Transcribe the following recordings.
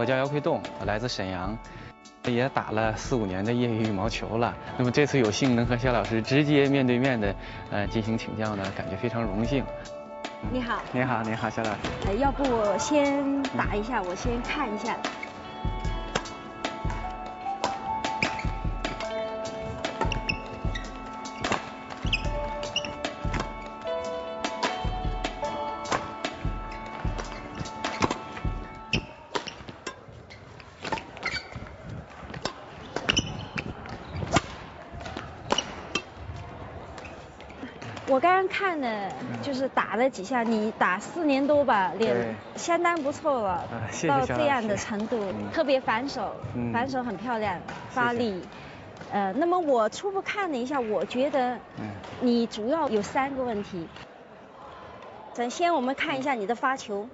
我叫姚奎栋，我来自沈阳，也打了4、5年的业余羽毛球了。那么这次有幸能和肖老师直接面对面的进行请教呢，感觉非常荣幸。你好。你好，你好，肖老师。要不我先打一下，我先看一下。我刚刚看了，就是打了几下，你打4年多吧，练相当不错了，谢谢到这样的程度，特别反手，反手很漂亮，发力。那么我初步看了一下，我觉得你主要有3个问题。首先我们看一下你的发球，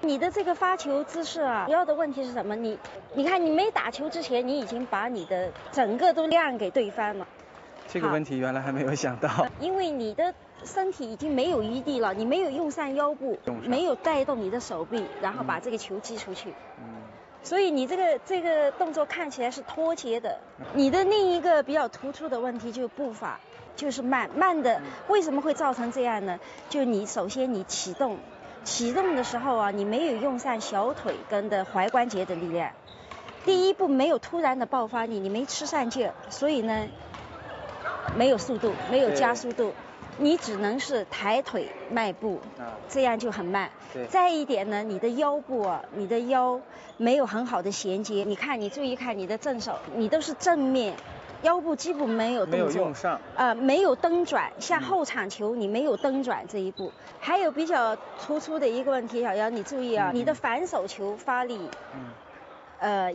你的这个发球姿势啊，主要的问题是什么？你看你没打球之前，你已经把你的整个都让给对方了。这个问题原来还没有想到，因为你的身体已经没有余地了，你没有用上腰部，没有带动你的手臂，然后把这个球击出去。所以你这个动作看起来是脱节的。你的另一个比较突出的问题就是步伐，就是慢的。为什么会造成这样呢？就你首先你启动的时候啊，你没有用上小腿跟的踝关节的力量。第一步没有突然的爆发力，你没吃上劲儿，所以呢。没有速度，没有加速度，你只能是抬腿迈步，这样就很慢。再一点呢，你的腰部啊，你的腰没有很好的衔接。你看，你注意看你的正手，你都是正面，腰部基本没有动作，没有用上，没有蹬转，像后场球你没有蹬转这一步。还有比较突出的一个问题，小姚你注意啊，你的反手球发力。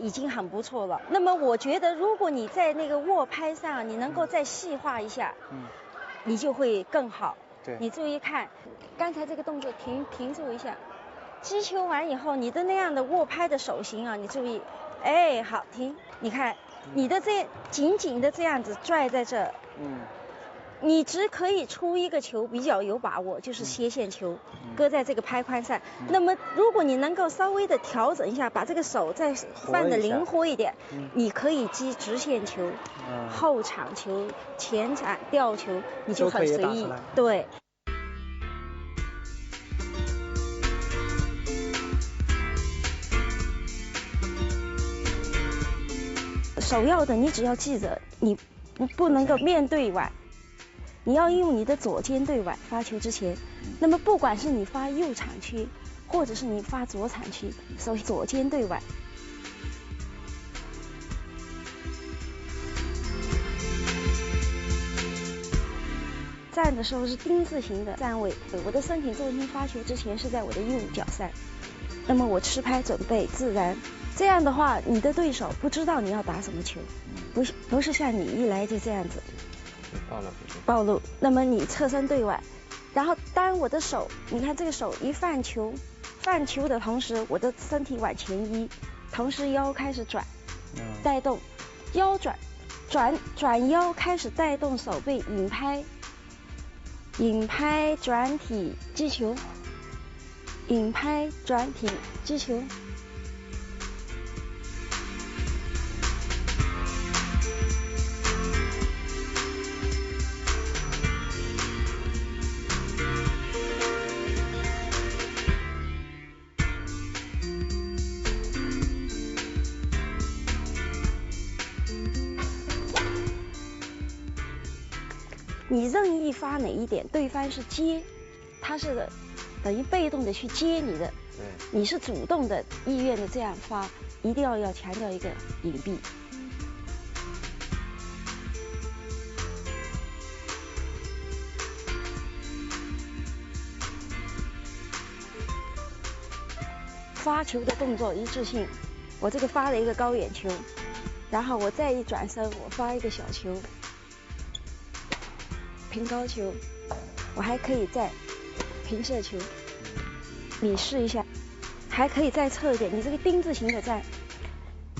已经很不错了。那么我觉得，如果你在那个握拍上，你能够再细化一下，你就会更好。对，你注意看，刚才这个动作停住一下，击球完以后，你的那样的握拍的手型啊，你注意，好停，你看你的这紧紧的这样子拽在这，你只可以出一个球比较有把握，就是斜线球，搁在这个拍框上。那么如果你能够稍微的调整一下，把这个手再放的灵活一点，你可以击直线球、后场球、前场吊球，你就很随意。对。首要的，你只要记着，你不能够面对碗。你要用你的左肩对碗发球之前，那么不管是你发右场区，或者是你发左场区，首先左肩对碗。站的时候是丁字形的站位，我的身体重心发球之前是在我的右脚上，那么我持拍准备自然。这样的话，你的对手不知道你要打什么球，不是像你一来就这样子。暴露，那么你侧身对碗，然后当我的手，你看这个手一放球的同时，我的身体往前移，同时腰开始转，带动，腰转腰开始带动手背引拍转体击球，引拍转体击球。你任意发哪一点，对方是接，他是等于被动的去接你的，你是主动的意愿的这样发，一定要强调一个隐蔽。发球的动作一致性，我这个发了一个高远球，然后我再一转身，我发一个小球。平高球，我还可以再平射球，你试一下，还可以再侧一点。你这个丁字形的站，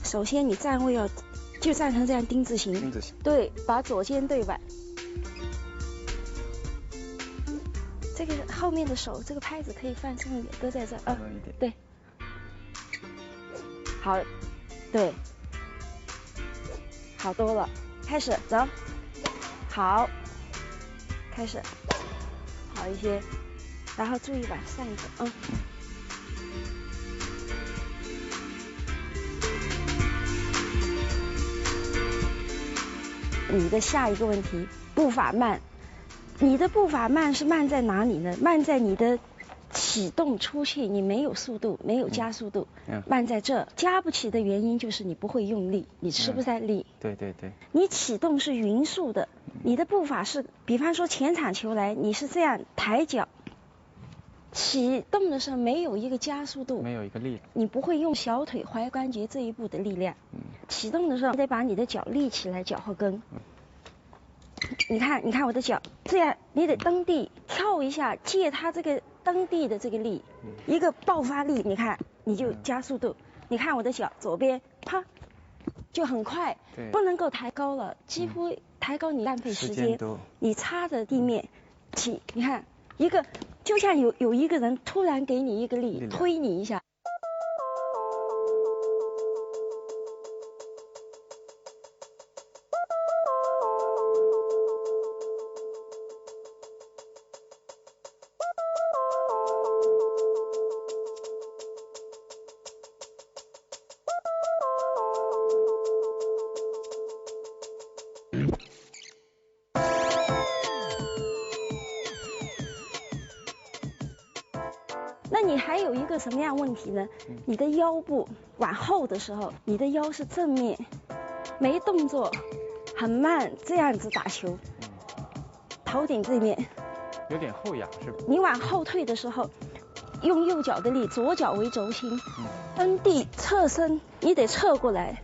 首先你站位要就站成这样丁字形，对，把左肩对碗。这个后面的手，这个拍子可以放松一点，搁在这啊，对。好，对，好多了，开始走，好，开始，好一些，然后注意往上一个，你的下一个问题，步伐慢，你的步伐慢是慢在哪里呢？慢在你的启动出去，你没有速度，没有加速度，慢在这，加不起的原因就是你不会用力，你吃不在力。对对对。你启动是匀速的，你的步伐是，比方说前场球来，你是这样抬脚，启动的时候没有一个加速度，没有一个力，你不会用小腿踝关节这一步的力量。启动的时候得把你的脚立起来，脚后跟。你看我的脚，这样你得蹬地跳一下，借它这个蹬地的这个力，一个爆发力，你看你就加速度。你看我的脚左边，啪，就很快，不能够抬高了，几乎抬高你浪费时间。你擦着地面起，你看一个就像有一个人突然给你一个力，推你一下。那你还有一个什么样问题呢？你的腰部往后的时候，你的腰是正面，没动作，很慢，这样子打球，头顶这面有点后仰是吧？你往后退的时候，用右脚的力，左脚为轴心，蹬地侧身，你得侧过来。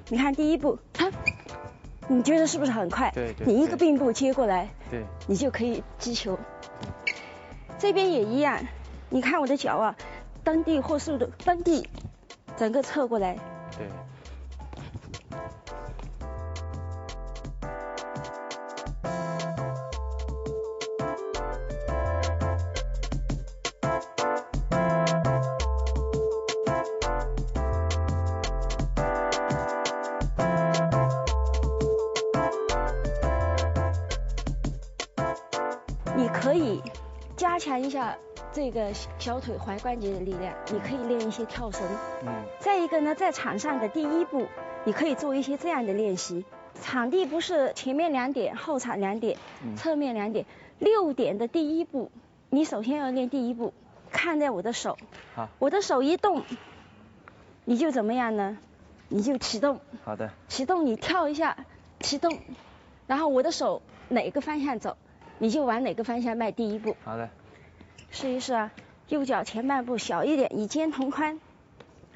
你看第一步，你觉得是不是很快？对对。你一个并步接过来，对，你就可以击球。这边也一样。你看我的脚啊，蹬地或速度蹬地，整个侧过来。对。你可以加强一下这个小腿踝关节的力量，你可以练一些跳绳。再一个呢，在场上的第一步，你可以做一些这样的练习。场地不是前面2点，后场2点，侧面2点，6点的第一步，你首先要练第一步。看在我的手，好，我的手一动，你就怎么样呢？你就启动。好的。启动，你跳一下，启动，然后我的手哪个方向走，你就往哪个方向迈第一步。好的。试一试啊，右脚前半步小一点，与肩同宽。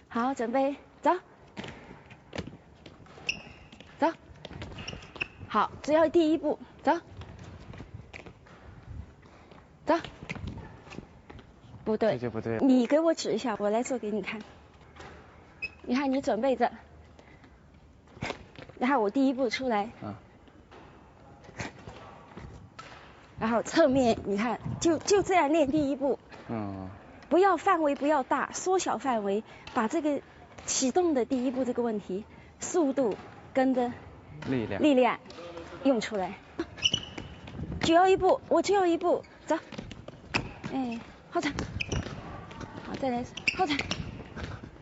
好，准备走，走。好，只要第一步，走，走。不对，这就不对。你给我指一下，我来做给你看。你看，你准备着，然后我第一步出来。然后侧面，你看，就这样练第一步。不要范围不要大，缩小范围，把这个启动的第一步这个问题，速度跟着力量用出来。只要一步，我只要一步，走。后场，好，再来一次后场。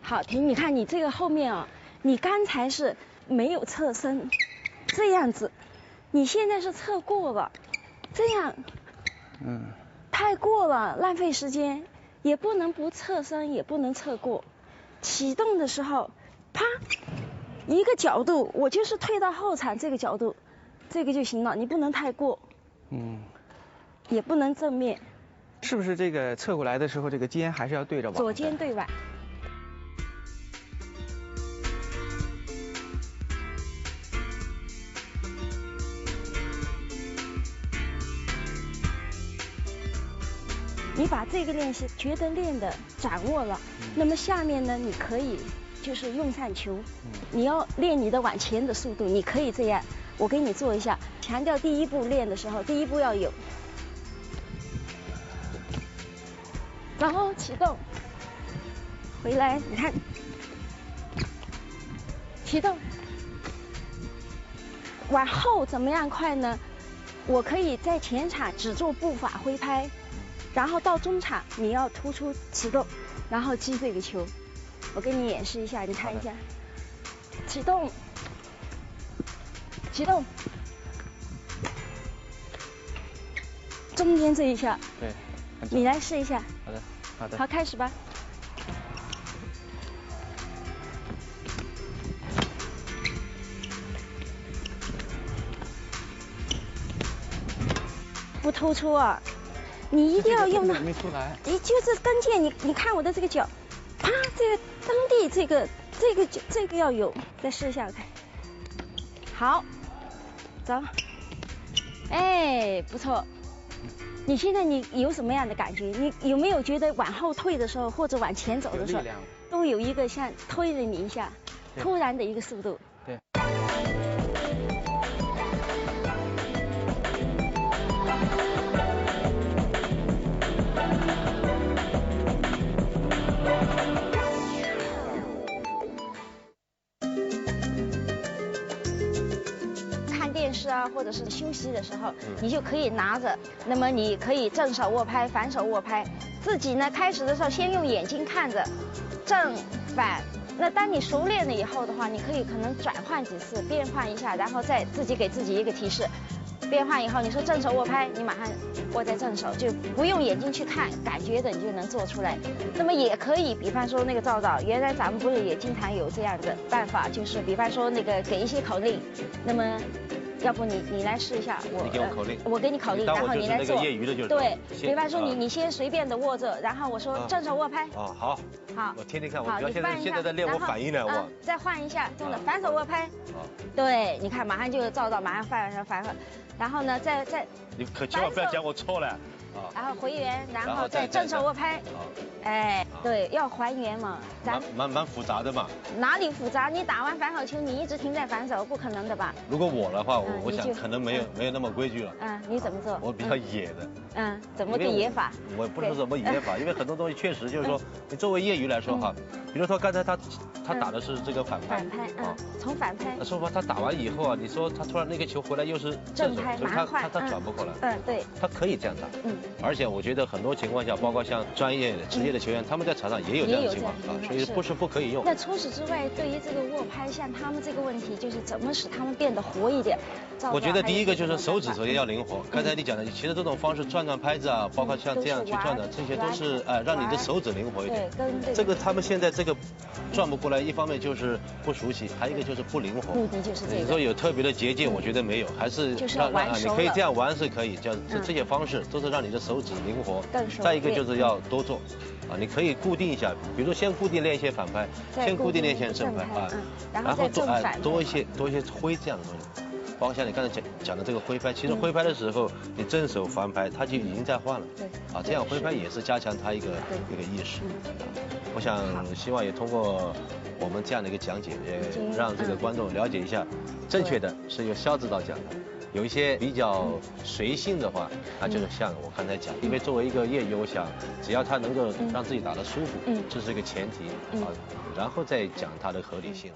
好，停，你看你这个后面啊，你刚才是没有侧身，这样子，你现在是侧过了。这样，太过了，浪费时间，也不能不侧身，也不能侧过。启动的时候，啪，一个角度，我就是退到后场这个角度，这个就行了，你不能太过。也不能正面。是不是这个侧过来的时候，这个肩还是要对着碗？左肩对碗。你把这个练习觉得练的掌握了，那么下面呢，你可以就是用上球，你要练你的往前的速度，你可以这样，我给你做一下，强调第一步练的时候，第一步要有，然后启动，回来，你看，启动。往后怎么样快呢？我可以在前场只做步法挥拍，然后到中场你要突出启动，然后击这个球。我给你演示一下，你看一下。启动，启动，中间这一下。对。你来试一下。好的，好的。好，开始吧。不突出啊，你一定要用到。没出来。你就是跟腱，你看我的这个脚，啪，这个蹬地，这个要有。再试一下，我看。好，走。哎，不错。你现在你有什么样的感觉？你有没有觉得往后退的时候，或者往前走的时候，都有一个像推了你一下，突然的一个速度？对。或者是休息的时候，你就可以拿着，那么你可以正手握拍，反手握拍。自己呢，开始的时候先用眼睛看着，正反。那当你熟练了以后的话，你可以可能转换几次，变换一下，然后再自己给自己一个提示。变换以后，你说正手握拍，你马上握在正手，就不用眼睛去看，感觉的你就能做出来。那么也可以，比方说那个赵赵，原来咱们不是也经常有这样的办法，就是比方说那个给一些口令，那么。要不你来试一下，你给我口令，我给你口令，然后你来做。业余的就是对，比方说你先随便的握着，然后我说正手握拍。哦，好。好，我听听看，我主要现在在练我反应呢，我。再换一下，真的反手握拍。对，你看马上就照到，马上反手，然后呢再。你可千万不要讲我错了。然后回原，然后再正手握拍。哎，对，要还原嘛。蛮复杂的嘛。哪里复杂？你打完反手球，你一直停在反手，不可能的吧？如果我的话，我想可能没有那么规矩了。你怎么做？我比较野的。怎么个野法？我不是怎么野法，因为很多东西确实就是说，你作为业余来说哈，比如说刚才他打的是这个反拍。反拍，从反拍。说吧，他打完以后啊，你说他突然那个球回来又是正拍，所以他转不过来。对。他可以这样打。而且我觉得很多情况下，包括像专业的、职业的球员，他们在场上也有这样的情况所以不是不可以用。那除此之外，对于这个握拍，像他们这个问题，就是怎么使他们变得活一点？我觉得第一个就是手指首先要灵活。刚才你讲的，其实这种方式转拍子啊，包括像这样去转的，这些都是让你的手指灵活一点。这个他们现在这个转不过来，一方面就是不熟悉，还有一个就是不灵活。目的就是这个。你说有特别的捷径，我觉得没有，还是让你可以这样玩是可以，这些方式都是让你的手指灵活。再一个就是要多做，你可以固定一下，比如说先固定练一些反拍，先固定练一些正拍然后做多一些挥这样的东西。包括像你刚才讲的这个挥拍，其实挥拍的时候，你正手反拍，它就已经在换了。对。这样挥拍也是加强它一个意识。我想希望也通过我们这样的一个讲解，也让这个观众了解一下，正确的是由肖指导讲的。有一些比较随性的话，那就是像我刚才讲，因为作为一个业余，我想只要他能够让自己打得舒服，这是一个前提然后再讲它的合理性。